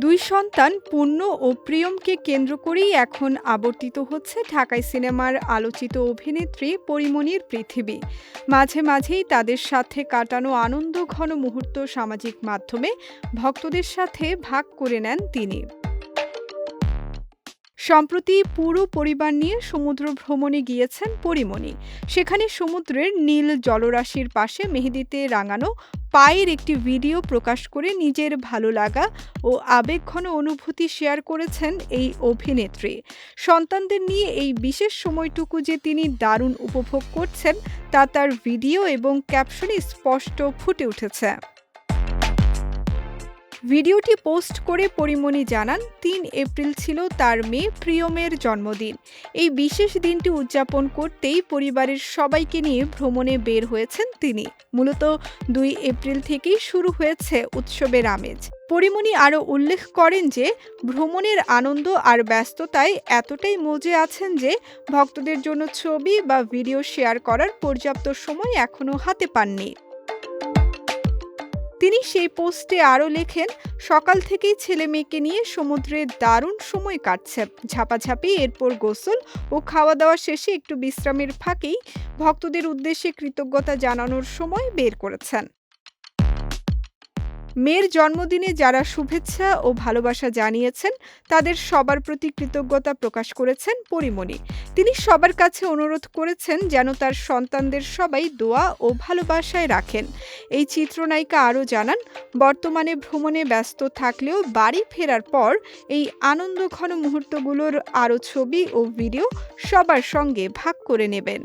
দুই সন্তান পূর্ণ ও প্রিয়মকে কেন্দ্র করেই এখন আবর্তিত হচ্ছে ঢাকাই সিনেমার আলোচিত অভিনেত্রী পরীমনির পৃথিবী। মাঝে মাঝেই তাদের সাথে কাটানো আনন্দঘন মুহূর্ত সামাজিক মাধ্যমে ভক্তদের সাথে ভাগ করে নেন তিনি। সম্প্রতি পুরো পরিবার নিয়ে সমুদ্র ভ্রমণে গিয়েছেন পরীমনি। সেখানে সমুদ্রের নীল জলরাশির পাশে মেহেদিতে রাঙানো পায়ের একটি ভিডিও প্রকাশ করে নিজের ভালো লাগা ও আবেগঘন অনুভূতি শেয়ার করেছেন এই অভিনেত্রী। সন্তানদের নিয়ে এই বিশেষ সময়টুকু যে তিনি দারুণ উপভোগ করছেন তা তার ভিডিও এবং ক্যাপশনে স্পষ্ট ফুটে উঠেছে। ভিডিওটি পোস্ট করে পরীমনি জানান, ৩ এপ্রিল ছিল তার মেয়ে প্রিয়মের জন্মদিন। এই বিশেষ দিনটি উদযাপন করতেই পরিবারের সবাইকে নিয়ে ভ্রমণে বের হয়েছেন তিনি। মূলত ২ এপ্রিল থেকেই শুরু হয়েছে উৎসবের আমেজ। পরীমনি আরও উল্লেখ করেন যে ভ্রমণের আনন্দ আর ব্যস্ততায় এতটাই মজে আছেন যে ভক্তদের জন্য ছবি বা ভিডিও শেয়ার করার পর্যাপ্ত সময় এখনও হাতে পাননি। তিনি সেই পোস্টে আরও লেখেন, সকাল থেকেই ছেলে মেয়েকে নিয়ে সমুদ্রে দারুণ সময় কাটছে। ঝাপাঝাপি, এরপর গোসল ও খাওয়া দাওয়া শেষে একটু বিশ্রামের ফাঁকেই ভক্তদের উদ্দেশ্যে কৃতজ্ঞতা জানানোর সময় বের করেছেন। মেয়ের জন্মদিনে যারা শুভেচ্ছা ও ভালোবাসা জানিয়েছেন তাদের সবার প্রতি কৃতজ্ঞতা প্রকাশ করেছেন পরীমনি। তিনি সবার কাছে অনুরোধ করেছেন যেন তার সন্তানদের সবাই দোয়া ও ভালোবাসায় রাখেন। এই চিত্রনায়িকা আরও জানান, বর্তমানে ভ্রমণে ব্যস্ত থাকলেও বাড়ি ফেরার পর এই আনন্দঘন মুহূর্তগুলোর আরও ছবি ও ভিডিও সবার সঙ্গে ভাগ করে নেবেন।